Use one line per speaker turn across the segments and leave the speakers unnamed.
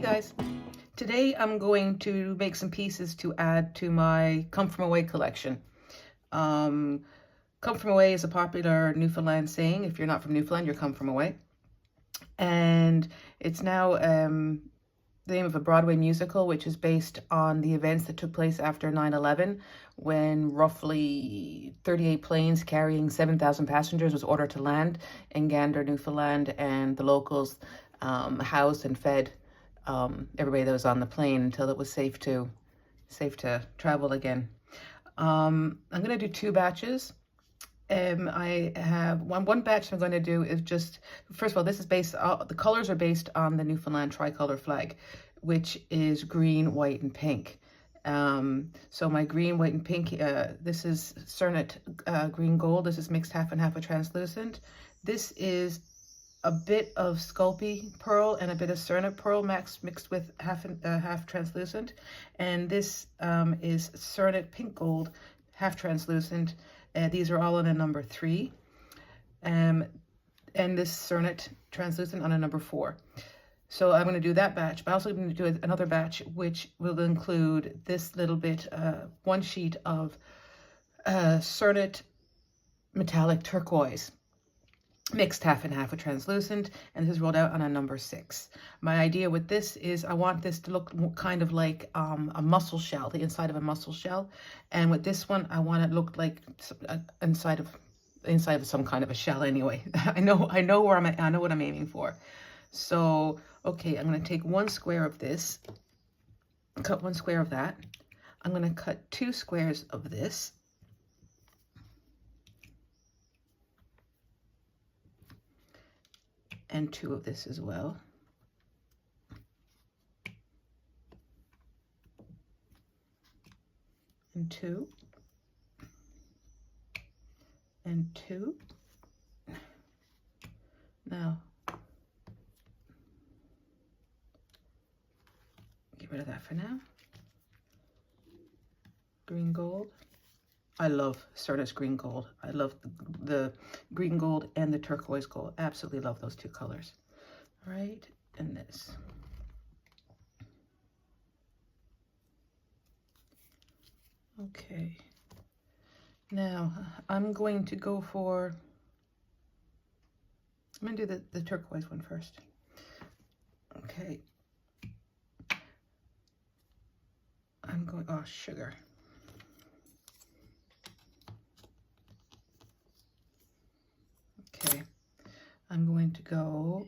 guys, today I'm going to make some pieces to add to my Come From Away collection. Come From Away is a popular Newfoundland saying. If you're not from Newfoundland, you're come from away. And it's now the name of a Broadway musical, which is based on the events that took place after 9/11, when roughly 38 planes carrying 7,000 passengers was ordered to land in Gander, Newfoundland, and the locals housed and fed everybody that was on the plane until it was safe to travel again. I'm going to do two batches. I have one batch I'm going to do is just, first of all, this is based, the colors are based on the Newfoundland tricolor flag, which is green, white, and pink. So my green, white, and pink, this is Cernit green gold. This is mixed half and half with translucent. This is a bit of Sculpey pearl and a bit of Cernit pearl mixed with half translucent. And this is Cernit pink gold, half translucent. These are all on a number 3. And this Cernit translucent on a number 4. So I'm going to do that batch, but I'm also going to do another batch, which will include this little bit, one sheet of Cernit metallic turquoise, mixed half and half with translucent, and this is rolled out on a number 6. My idea with this is I want this to look kind of like a mussel shell, the inside of a mussel shell, and with this one I want it to look like inside of some kind of a shell. Anyway, I know where I know what I'm aiming for. So okay, I'm going to take 1 square of this, cut 1 square of that. I'm going to cut 2 squares of this. And 2 of this as well. And 2. And 2. Now, get rid of that for now. Green gold. I love Cernit's green gold. I love the green gold and the turquoise gold. Absolutely love those two colors. All right, and this. Okay. Now, I'm going to go for, I'm going to do the turquoise one first. Okay. I'm going, oh, sugar. Okay, I'm going to go,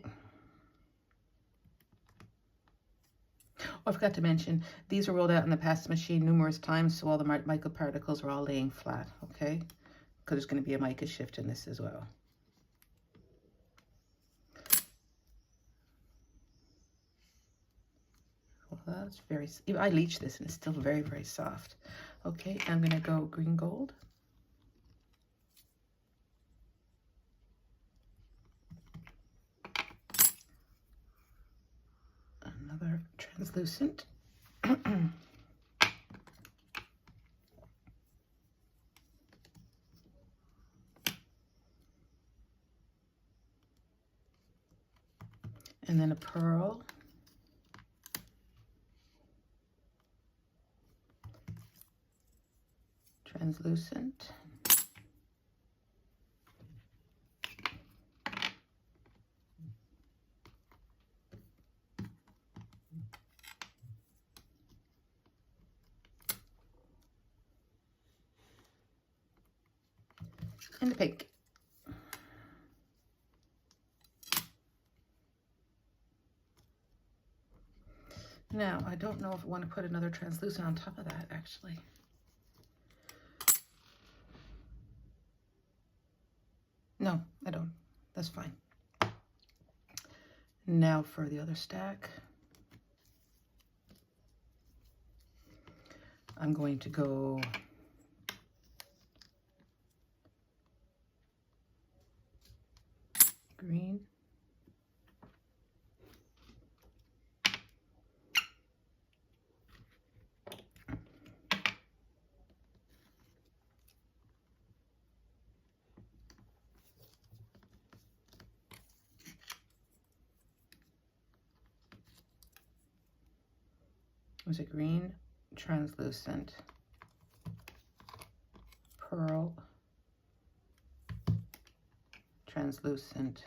oh, I forgot to mention, these were rolled out in the pasta machine numerous times, so all the mica particles are all laying flat, okay? Because there's going to be a mica shift in this as well. Well, that's very, I leached this and it's still very, very soft. Okay, I'm going to go green gold. Another translucent. And then a pearl. Translucent. And the pink. Now, I don't know if I want to put another translucent on top of that, actually. No, I don't. That's fine. Now for the other stack. I'm going to go green. was a green translucent pearl translucent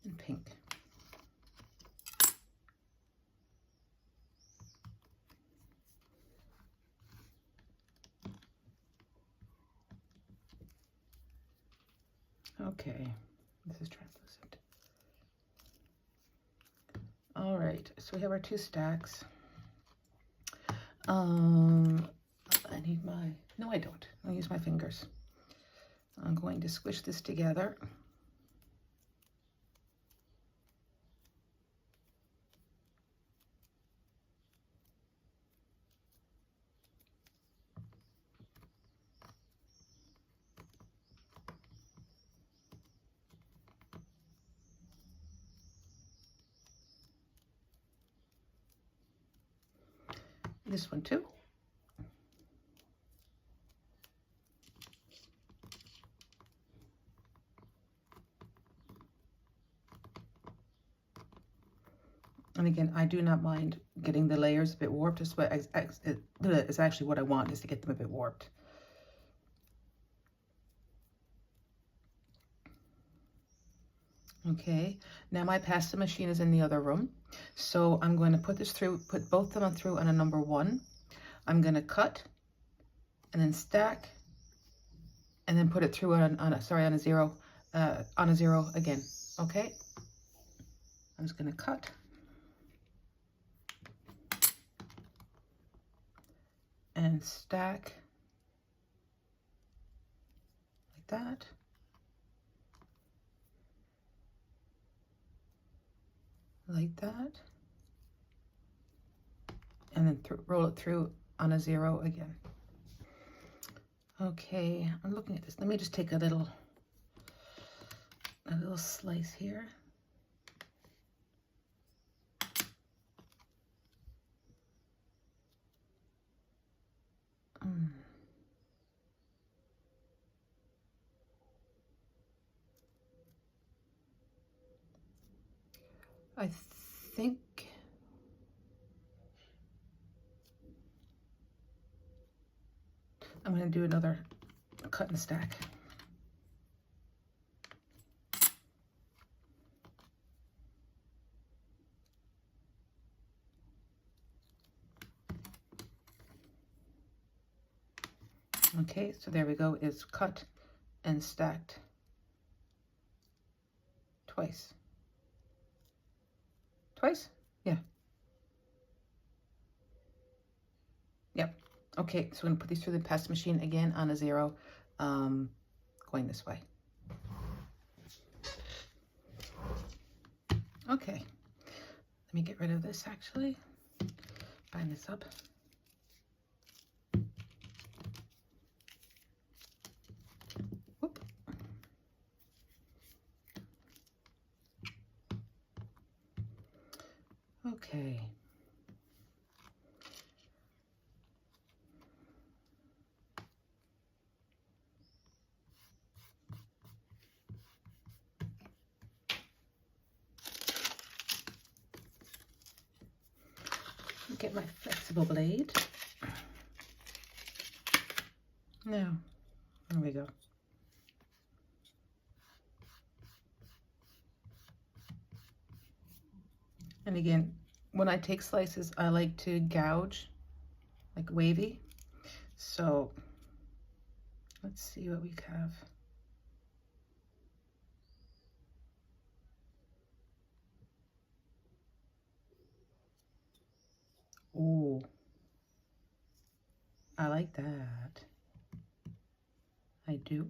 and pink. Okay, this is translucent. All right, so we have our 2 stacks. I need my, no I don't, I'll use my fingers. I'm going to squish this together. This one too. And again, I do not mind getting the layers a bit warped. It's actually what I want, is to get them a bit warped. Okay, now my pasta machine is in the other room. So I'm going to put this through, put both of them through on a number 1. I'm going to cut and then stack and then put it through on a 0, on a 0 again. Okay, I'm just going to cut. And stack like that. Like that. And then roll it through on a 0 again. Okay, I'm looking at this. Let me just take a little slice here. I think I'm going to do another cut and stack. Okay, so there we go. It's cut and stacked twice. Twice? Yeah. Yep. Okay, so I'm going to put these through the pasta machine again on a 0, going this way. Okay. Let me get rid of this actually. Bind this up. Whoop. Okay. Get my flexible blade. Now, there we go. And again, when I take slices, I like to gouge, like wavy. So let's see what we have. Oh, I like that. I do.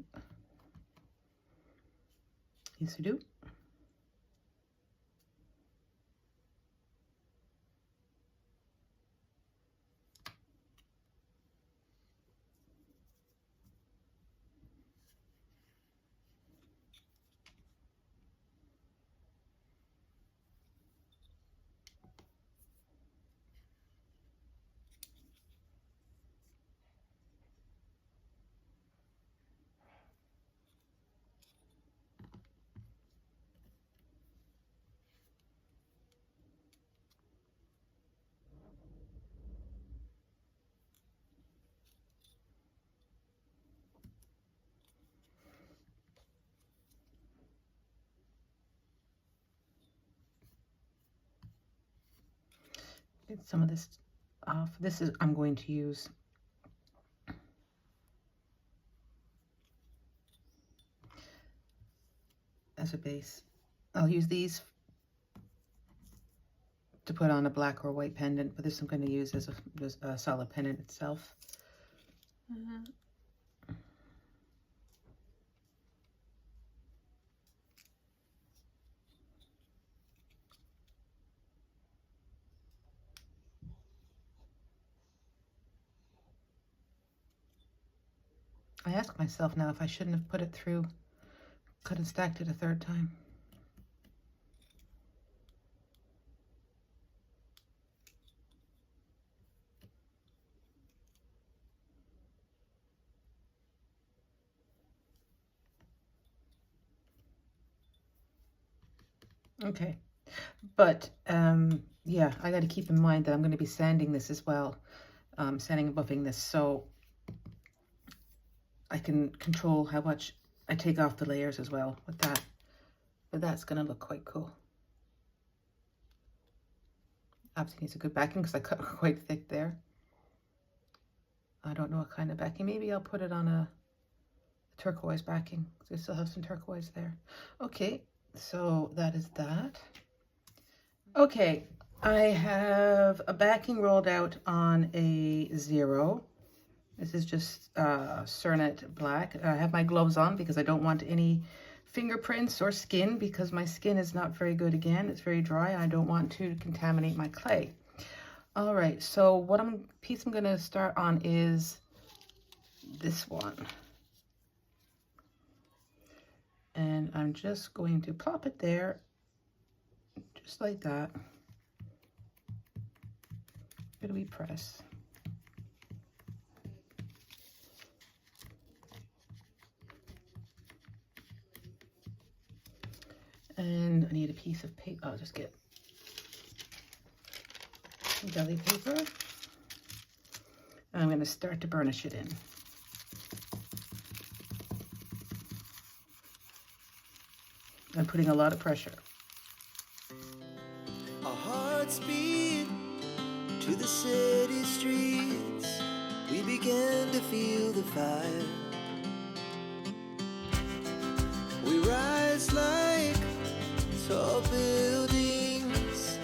Yes, I do. Get some of this off. This is, I'm going to use as a base. I'll use these to put on a black or white pendant, but this I'm going to use as a solid pendant itself. I ask myself now if I shouldn't have put it through, could have stacked it a third time. Okay, but yeah, I got to keep in mind that I'm going to be sanding this as well, sanding and buffing this, so I can control how much I take off the layers as well with that. But that's going to look quite cool. Obviously needs a good backing because I cut quite thick there. I don't know what kind of backing. Maybe I'll put it on a turquoise backing because I still have some turquoise there. Okay, so that is that. Okay, I have a backing rolled out on a 0. This is just Cernit black. I have my gloves on because I don't want any fingerprints or skin because my skin is not very good again. It's very dry and I don't want to contaminate my clay. All right, so what piece I'm going to start on is this one. And I'm just going to plop it there, just like that. Bit of wee press. And I need a piece of paper. I'll just get some deli paper. I'm going to start to burnish it in. I'm putting a lot of pressure.
Our hearts beat to the city streets. We began to feel the fire. We rise like tall buildings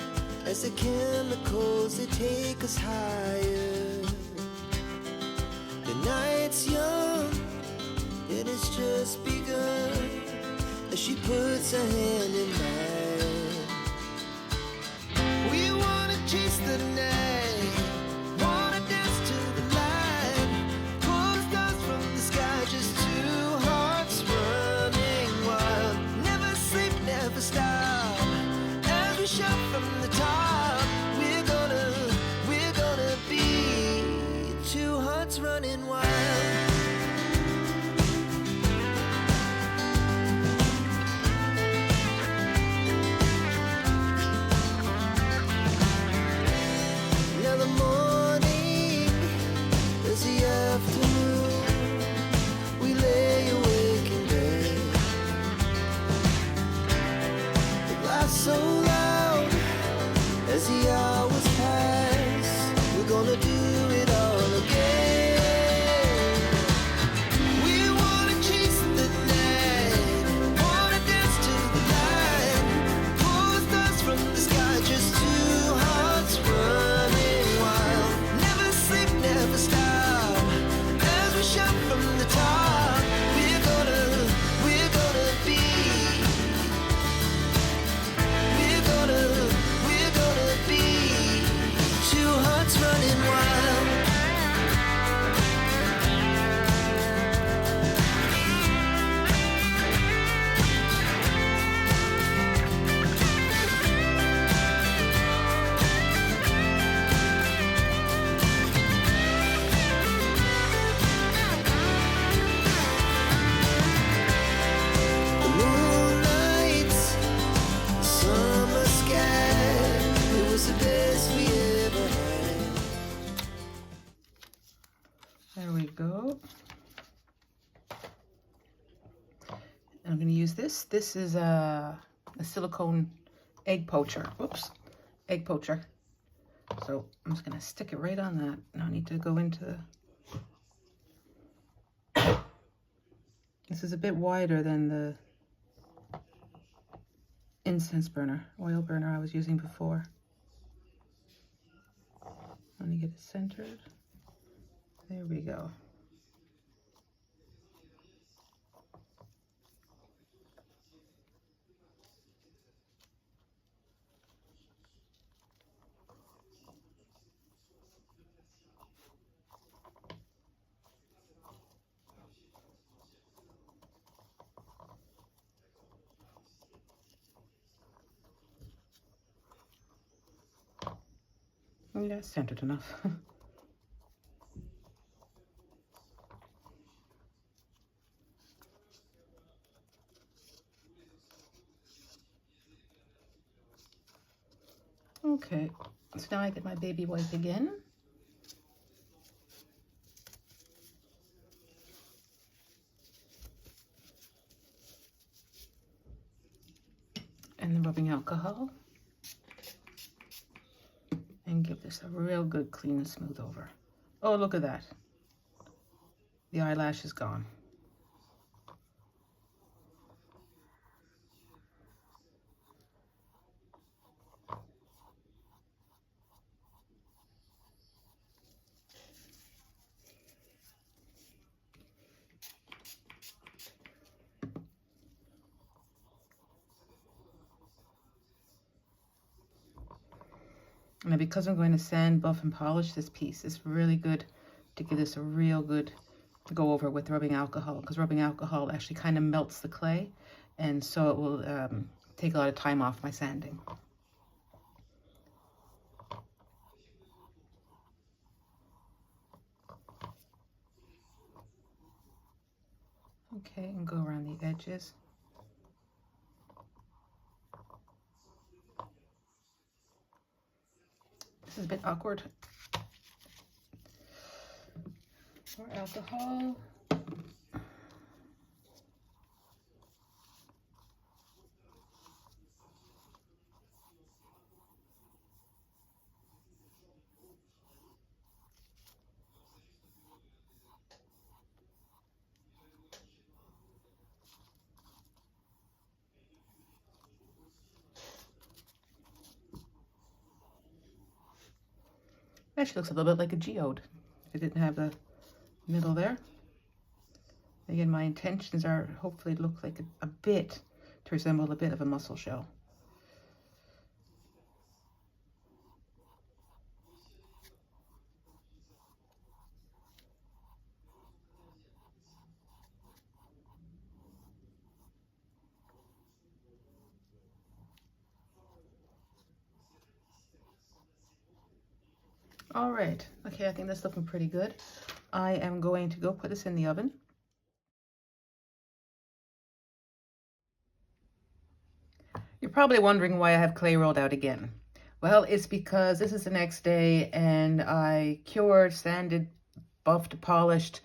as the chemicals, they take us higher. The night's young and it's just begun as she puts her hand in mine. We wanna chase the night, wanna dance to the light, pull the stars from the sky, just two hearts running wild. Never sleep, never stop, as we shout from the top. We're gonna be two hearts running wild. So loud as the hours pass, we're gonna do it all again. We wanna chase the night, wanna dance to the light, pull the stars from the sky, just two hearts running wild. Never sleep, never stop, as we shout from the top. We're gonna be. We're gonna be two hearts running wild. The moonlights, summer sky, it was the best we ever had.
There we go. I'm going to use this. This is a silicone egg poacher. Oops, egg poacher. So I'm just gonna stick it right on that. Now I need to go into the... This is a bit wider than the incense burner, oil burner I was using before. Let me get it centered. There we go. Yeah, centered enough. Okay, so now I get my baby wipe again. And the rubbing alcohol. And give this a real good clean and smooth over. Oh, look at that. The eyelash is gone. Now because I'm going to sand, buff, and polish this piece, it's really good to give this a real good go over with rubbing alcohol, because rubbing alcohol actually kind of melts the clay, and so it will take a lot of time off my sanding. Okay, and go around the edges. This is a bit awkward. More alcohol. Actually looks a little bit like a geode if it didn't have the middle there. Again, my intentions are hopefully to look like a bit, to resemble a bit of a mussel shell. All right, okay, I think that's looking pretty good. I am going to go put this in the oven. You're probably wondering why I have clay rolled out again. Well, it's because this is the next day and I cured, sanded, buffed, polished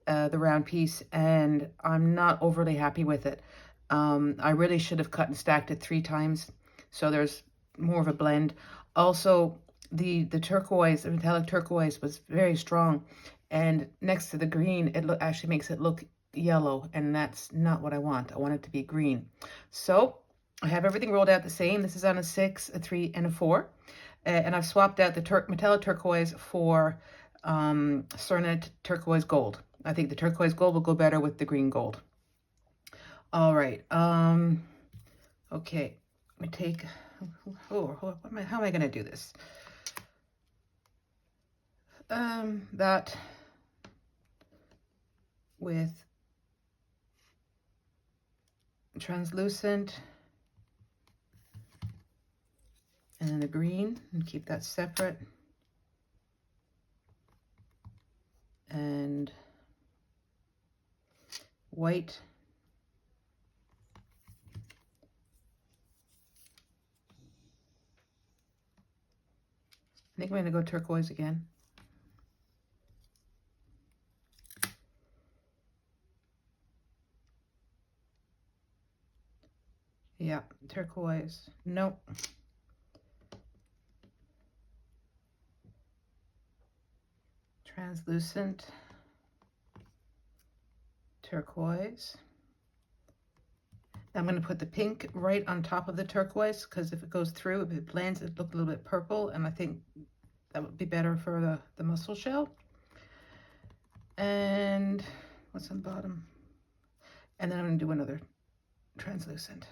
the round piece, and I'm not overly happy with it. I really should have cut and stacked it 3 times, so there's more of a blend. Also, the turquoise, the metallic turquoise was very strong, and next to the green, it actually makes it look yellow, and that's not what I want. I want it to be green. So I have everything rolled out the same. This is on a 6, a 3, and a 4. And I've swapped out the metallic turquoise for Cernit turquoise gold. I think the turquoise gold will go better with the green gold. All right. Okay. Let me take... how am I going to do this? That with translucent and then the green, and keep that separate. And white. I think I'm going to go turquoise again. Yeah, turquoise. Nope. translucent, turquoise. I'm going to put the pink right on top of the turquoise because if it goes through, if it blends, it looks a little bit purple, and I think that would be better for the mussel shell. And what's on the bottom? And then I'm going to do another translucent.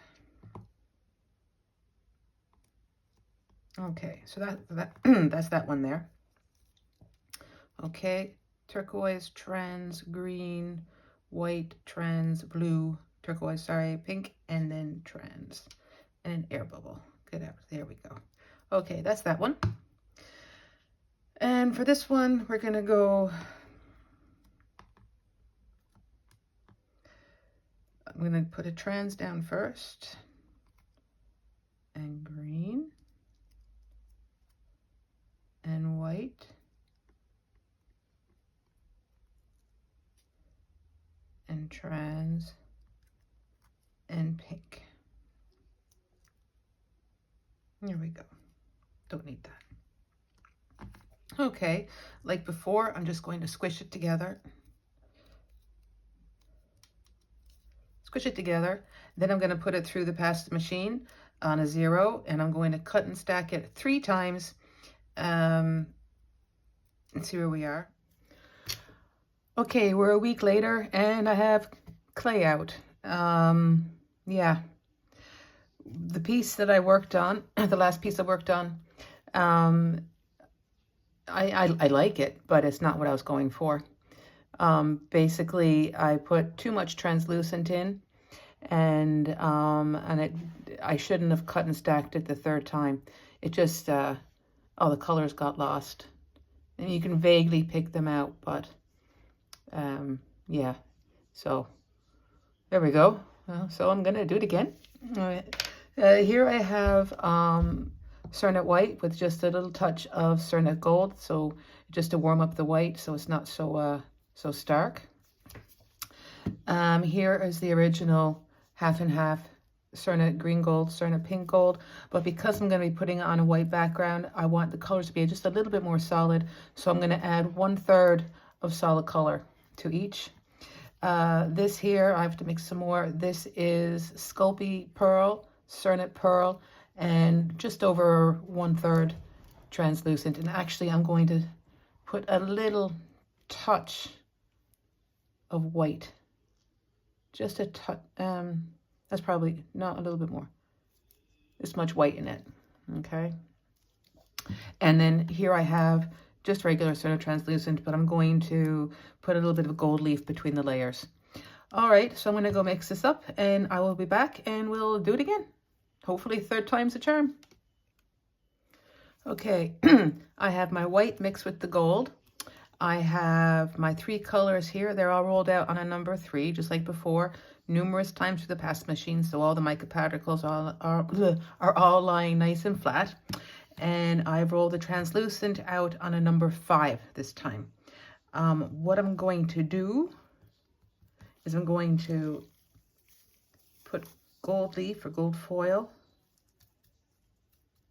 Okay, so that's that one there. Okay, turquoise, trans, green, white, trans, blue, turquoise, sorry, pink, and then trans, and an air bubble. Get out. There we go. Okay, that's that one. And for this one, we're gonna go. I'm gonna put a trans down first, and green, and white, and trans, and pink. There we go. Don't need that. Okay, like before, I'm just going to squish it together. Squish it together. Then I'm going to put it through the pasta machine on a 0, and I'm going to cut and stack it 3 times. And see where we are. Okay, we're a week later, and I have clay out. Yeah, the piece that I worked on, the last piece I worked on, I like it, but it's not what I was going for. Basically, I put too much translucent in, and I shouldn't have cut and stacked it the 3rd time. It just, all the colors got lost. And you can vaguely pick them out, but yeah, so there we go. So I'm gonna do it again. Here I have Cernit white with just a little touch of Cernit gold, so just to warm up the white so it's not so so stark. Here is the original half and half Cernit green gold, Cernit pink gold, but because I'm going to be putting it on a white background, I want the colors to be just a little bit more solid, so I'm going to add 1/3 of solid color to each. This here, I have to mix some more. This is Sculpey pearl, Cernit pearl, and just over 1/3 translucent. And actually, I'm going to put a little touch of white, just a touch. That's probably not a little bit more. This much white in it, okay? And then here I have just regular sort of translucent, but I'm going to put a little bit of a gold leaf between the layers. All right, so I'm gonna go mix this up and I will be back and we'll do it again. Hopefully 3rd time's a charm. Okay, I have my white mixed with the gold. I have my 3 colors here. They're all rolled out on a number 3, just like before, numerous times through the pasta machine, so all the mica particles are all lying nice and flat. And I've rolled the translucent out on a number 5 this time. What I'm going to do is I'm going to put gold leaf or gold foil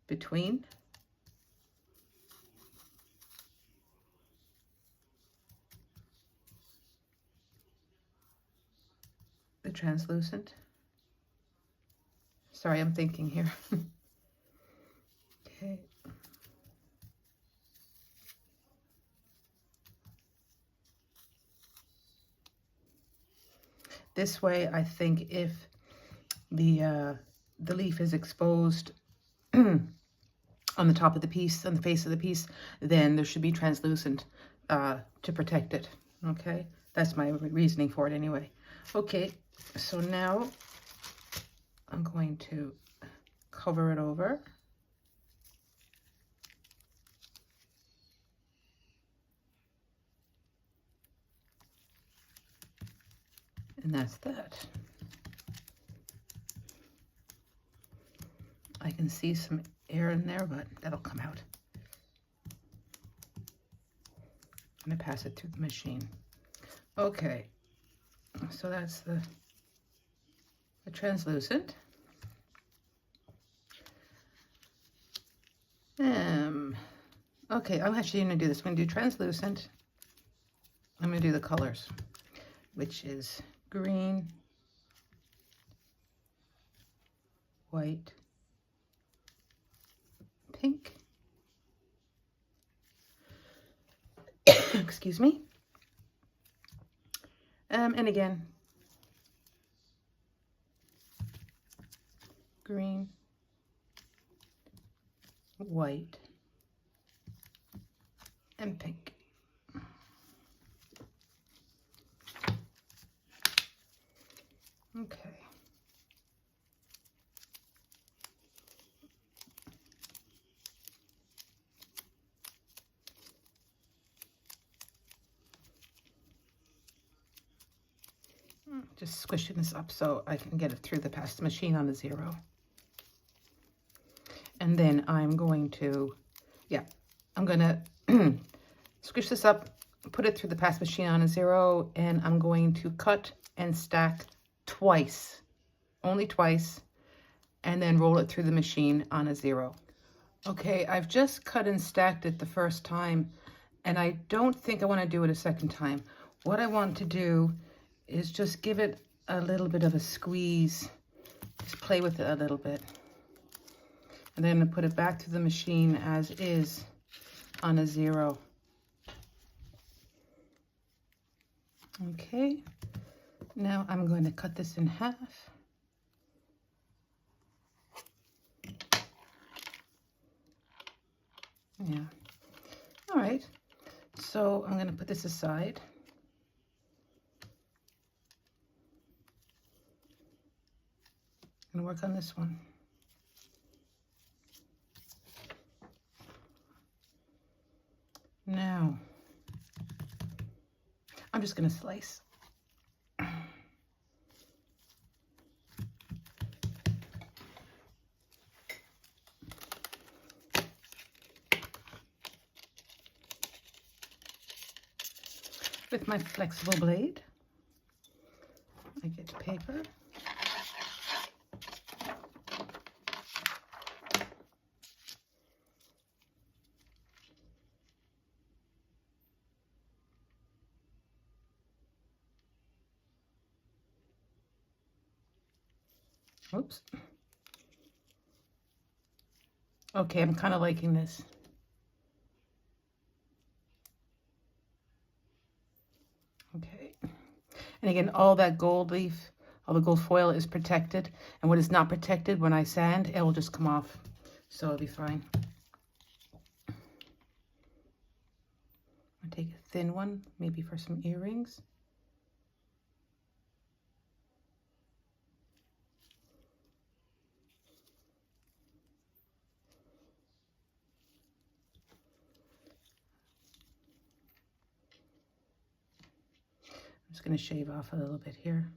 between. The translucent. Sorry, I'm thinking here. Okay. This way, I think if the leaf is exposed on the top of the piece, on the face of the piece, then there should be translucent to protect it. Okay, that's my reasoning for it anyway. Okay, so now I'm going to cover it over. And that's that. I can see some air in there, but that'll come out. I'm gonna pass it through the machine. Okay, so that's the translucent. Okay, I'm actually gonna do this. I'm gonna do translucent, I'm going to do the colors, which is green, white, pink, excuse me, and again, green, white, and pink. Okay. Just squishing this up so I can get it through the pasta machine on a 0. And then I'm going to, I'm going to squish this up, put it through the pasta machine on a 0, and I'm going to cut and stack twice, only twice, and then roll it through the machine on a 0. Okay, I've just cut and stacked it the first time, and I don't think I want to do it a second time. What I want to do is just give it a little bit of a squeeze, just play with it a little bit. And then put it back through the machine as is on a 0. Okay, now I'm going to cut this in half. Yeah, all right, so I'm going to put this aside. I'm going to work on this one. Now, I'm just going to slice. With my flexible blade, I get paper. Oops. Okay, I'm kind of liking this. Okay. And again, all that gold leaf, all the gold foil is protected. And what is not protected, when I sand, it will just come off. So it'll be fine. I'll take a thin one, maybe for some earrings. I'm just going to shave off a little bit here.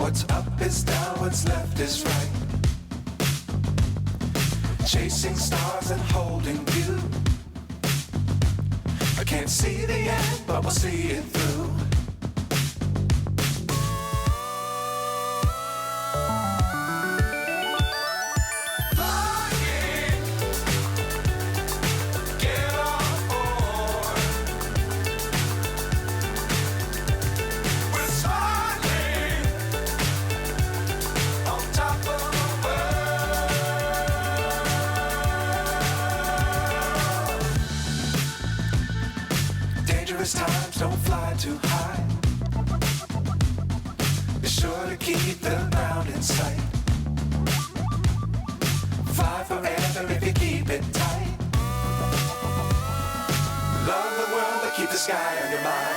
What's up is down, what's left is right. Chasing stars and holding you. I can't see the end, but we'll see it through. Times don't fly too high. Be sure to keep the ground in sight. Fly forever if you keep it tight. Love the world but keep the sky on your mind.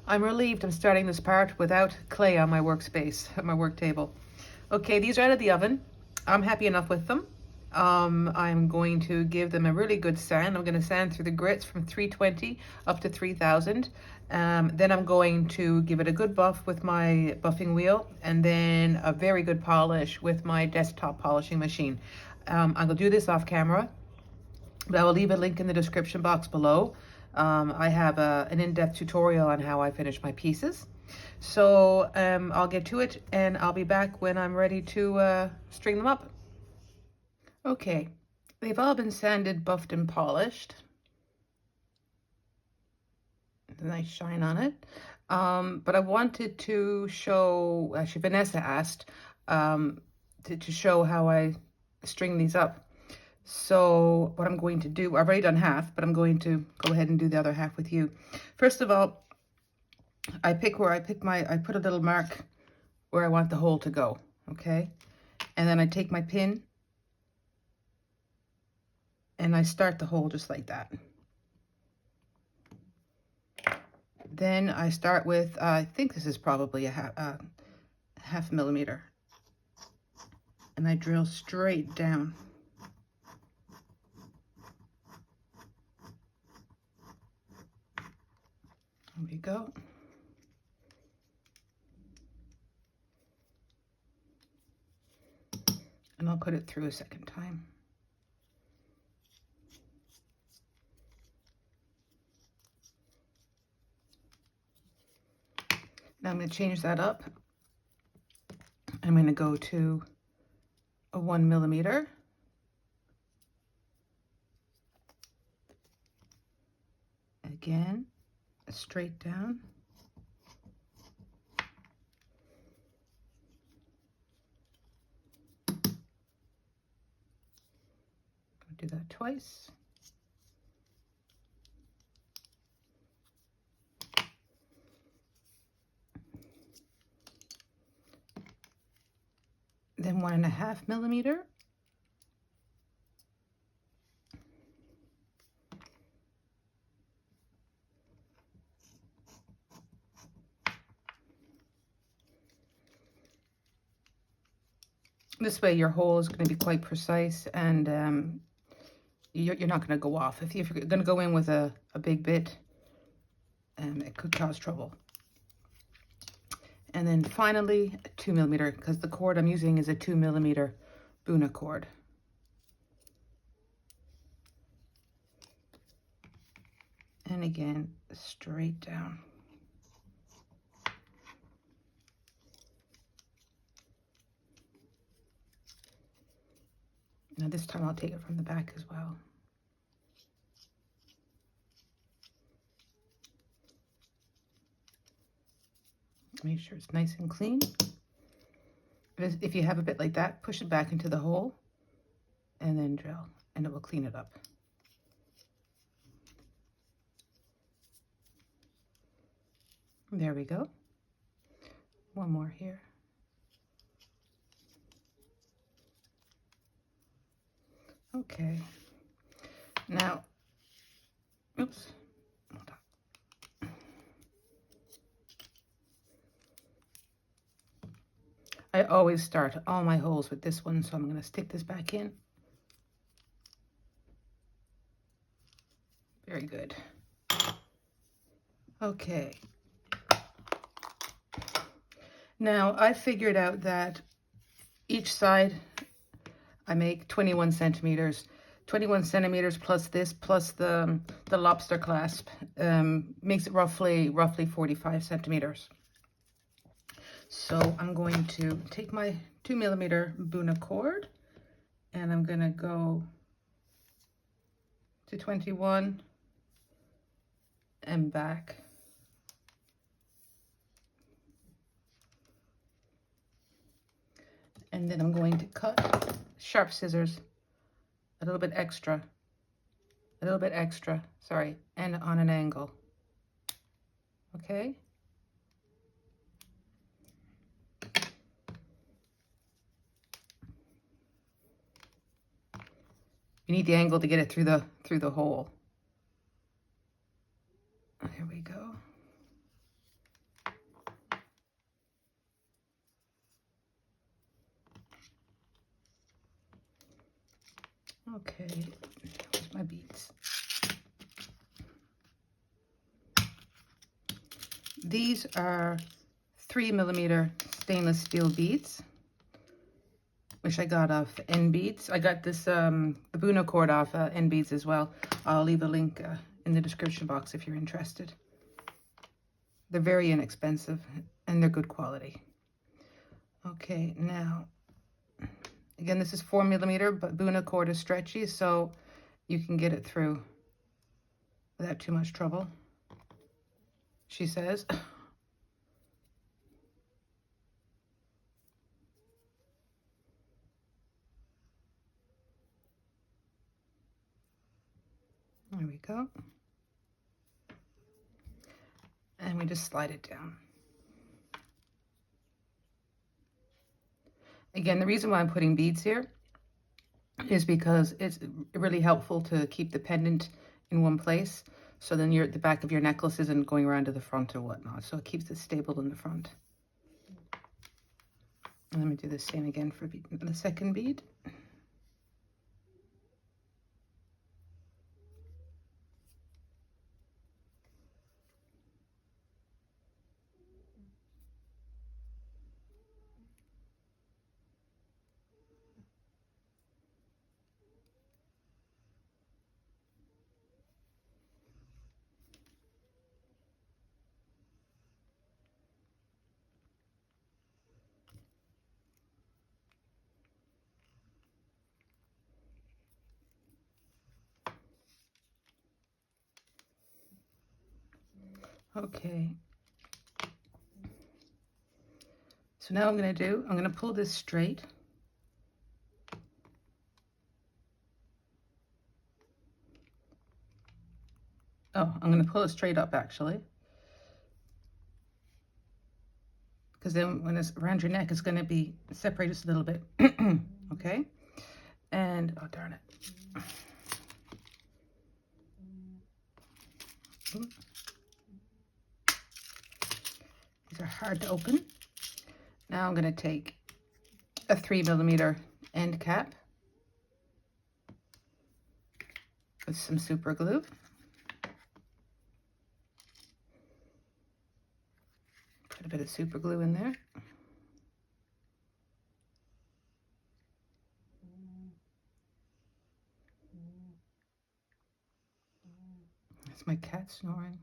I'm relieved I'm starting this part without clay on my workspace, at my work table. Okay, these are out of the oven. I'm happy enough with them. I'm going to give them a really good sand. I'm going to sand through the grits from 320 up to 3000. Then I'm going to give it a good buff with my buffing wheel, and then a very good polish with my desktop polishing machine. I'm going to do this off camera, but I will leave a link in the description box below. I have an in-depth tutorial on how I finish my pieces. So I'll get to it and I'll be back when I'm ready to string them up. Okay, they've all been sanded, buffed, and polished. A nice shine on it. But I wanted to show, actually Vanessa asked, to show how I string these up. So what I'm going to do, I've already done half, but I'm going to go ahead and do the other half with you. First of all, I put a little mark where I want the hole to go, okay? And then I take my pin and I start the hole just like that. Then I start with, I think this is probably a half millimeter. And I drill straight down. There we go. And I'll put it through a second time. Now I'm going to change that up. I'm going to go to a 1 millimeter. Again, straight down. Do that twice. Then 1.5 millimeter. This way your hole is going to be quite precise, and you're not going to go off. If you're going to go in with a big bit, it could cause trouble. And then finally, a 2 millimeter, because the cord I'm using is a 2 millimeter Buna cord. And again, straight down. Now this time I'll take it from the back as well. Make sure it's nice and clean. If you have a bit like that, push it back into the hole and then drill, and it will clean it up. There we go. One more here. Okay. Now, oops. Hold on. I always start all my holes with this one, so I'm going to stick this back in. Very good. Okay. Now, I figured out that each side I make 21 centimeters. 21 centimeters plus this, plus the lobster clasp, makes it roughly 45 centimeters. So I'm going to take my 2mm Buna cord, and I'm going to go to 21 and back. And then I'm going to cut, sharp scissors, a little bit extra, sorry, and on an angle. Okay? You need the angle to get it through the hole. There we go. Okay, where's my beads? These are 3mm stainless steel beads, which I got off N Beads. I got this the Buna cord off N Beads as well. I'll leave a link in the description box if you're interested. They're very inexpensive and they're good quality. Okay, now again, this is 4mm, but Buna cord is stretchy, so you can get it through without too much trouble, she says. There we go. And we just slide it down. Again, the reason why I'm putting beads here is because it's really helpful to keep the pendant in one place. So then the back of your necklace isn't going around to the front or whatnot. So it keeps it stable in the front. And let me do the same again for the second bead. Okay. So now I'm going to pull this straight. Oh, I'm going to pull it straight up actually. Because then when it's around your neck, it's going to be separated just a little bit. Okay? And, oh darn it. These are hard to open. Now I'm going to take a 3mm end cap with some super glue. Put a bit of super glue in there. That's my cat snoring.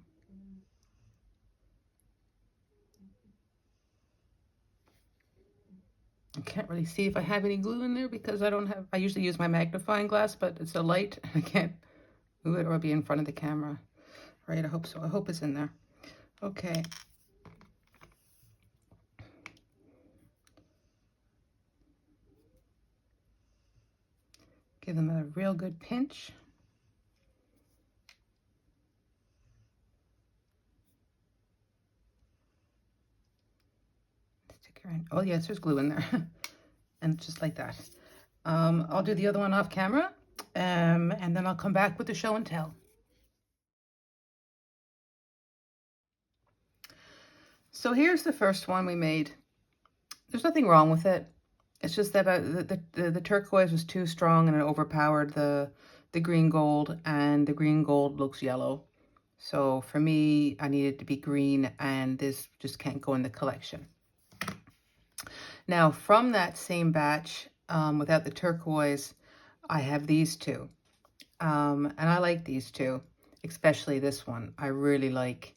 can't really see if I have any glue in there because I usually use my magnifying glass, but it's a light. I can't move it or be in front of the camera. Right, I hope so. I hope it's in there. Okay. Give them a real good pinch. Stick her in. Oh yes, there's glue in there. And just like that. I'll do the other one off camera, and then I'll come back with the show and tell. So here's the first one we made. There's nothing wrong with it. It's just that the turquoise was too strong and it overpowered the green gold, and the green gold looks yellow. So for me, I need it to be green, and this just can't go in the collection. Now from that same batch, without the turquoise, I have these two. And I like these two, especially this one. I really like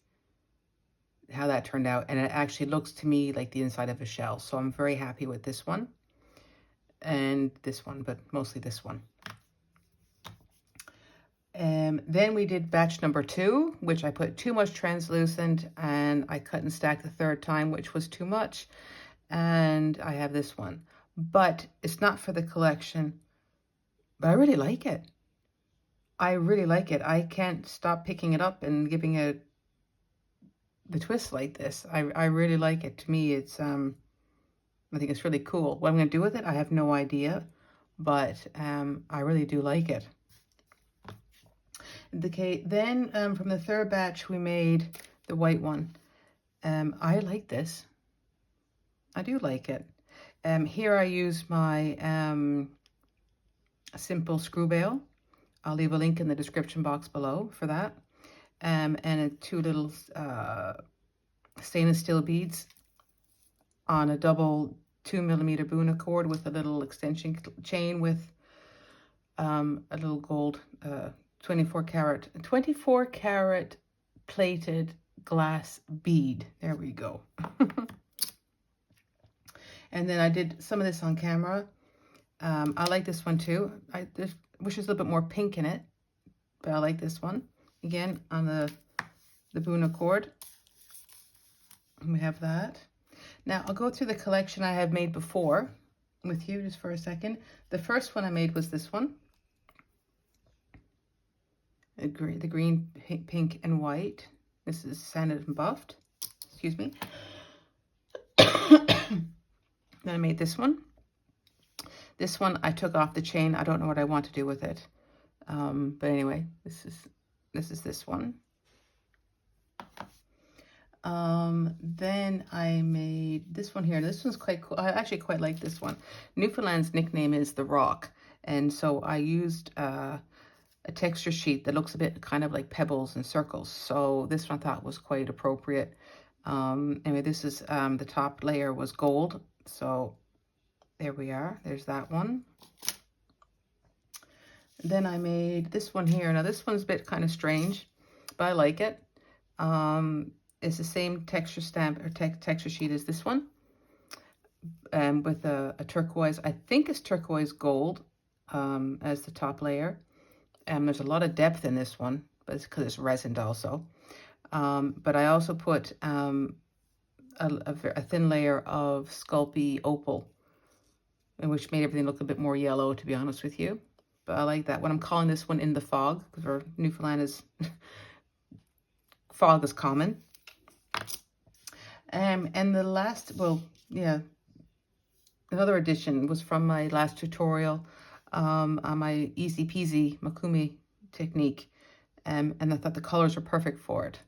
how that turned out, and it actually looks to me like the inside of a shell. So I'm very happy with this one and this one, but mostly this one. Then we did batch number 2, which I put too much translucent, and I cut and stacked the third time, which was too much. And I have this one, but it's not for the collection, but I really like it. I really like it. I can't stop picking it up and giving it the twist like this. I really like it. To me, it's I think it's really cool. What I'm going to do with it, I have no idea, but I really do like it. Okay, then from the third batch, we made the white one. I like this. I do like it. Here I use my simple screw bale. I'll leave a link in the description box below for that. And 2 little stainless steel beads on a double 2mm Buna cord with a little extension chain with a little gold 24 karat plated glass bead. There we go. And then I did some of this on camera. I like this one too. I wish there's a little bit more pink in it, but I like this one. Again, on the Buna cord. And we have that. Now, I'll go through the collection I have made before with you just for a second. The first one I made was this one. The green, pink, and white. This is sanded and buffed. Excuse me. Then I made this one. This one I took off the chain. I don't know what I want to do with it. But anyway, this is this one. Then I made this one here. This one's quite cool. I actually quite like this one. Newfoundland's nickname is the Rock. And so I used a texture sheet that looks a bit kind of like pebbles and circles. So this one I thought was quite appropriate. Anyway, this is the top layer was gold. So there we are. There's that one. Then I made this one here. Now this one's a bit kind of strange, but I like it. It's the same texture stamp or texture sheet as this one, with a turquoise. I think it's turquoise gold as the top layer. There's a lot of depth in this one, but it's because it's resined also. But I also put a thin layer of Sculpey opal, which made everything look a bit more yellow, to be honest with you. But I like that. What I'm calling this one in the fog, because our Newfoundland is fog is common. And the last, well, yeah, another addition was from my last tutorial on my easy peasy Mokume technique. And I thought the colors were perfect for it.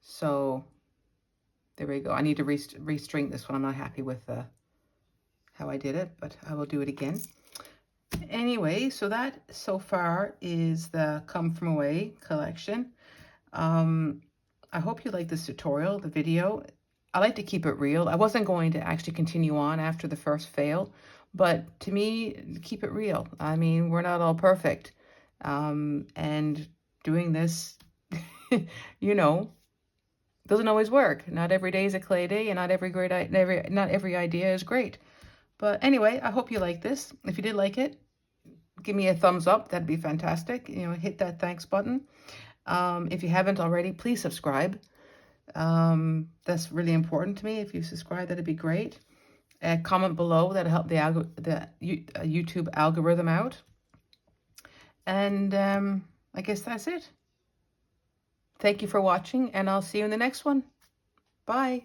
So there we go. I need to restring this one. I'm not happy with how I did it, but I will do it again. Anyway, so that so far is the Come From Away collection. I hope you like this tutorial, the video. I like to keep it real. I wasn't going to actually continue on after the first fail, but to me, keep it real. I mean, we're not all perfect. And doing this, you know, doesn't always work. Not every day is a clay day, and not every idea is great. But anyway, I hope you like this. If you did like it, give me a thumbs up. That'd be fantastic. You know, hit that thanks button. If you haven't already, please subscribe. That's really important to me. If you subscribe, that'd be great. Comment below. That'll help the YouTube algorithm out. And I guess that's it. Thank you for watching, and I'll see you in the next one. Bye.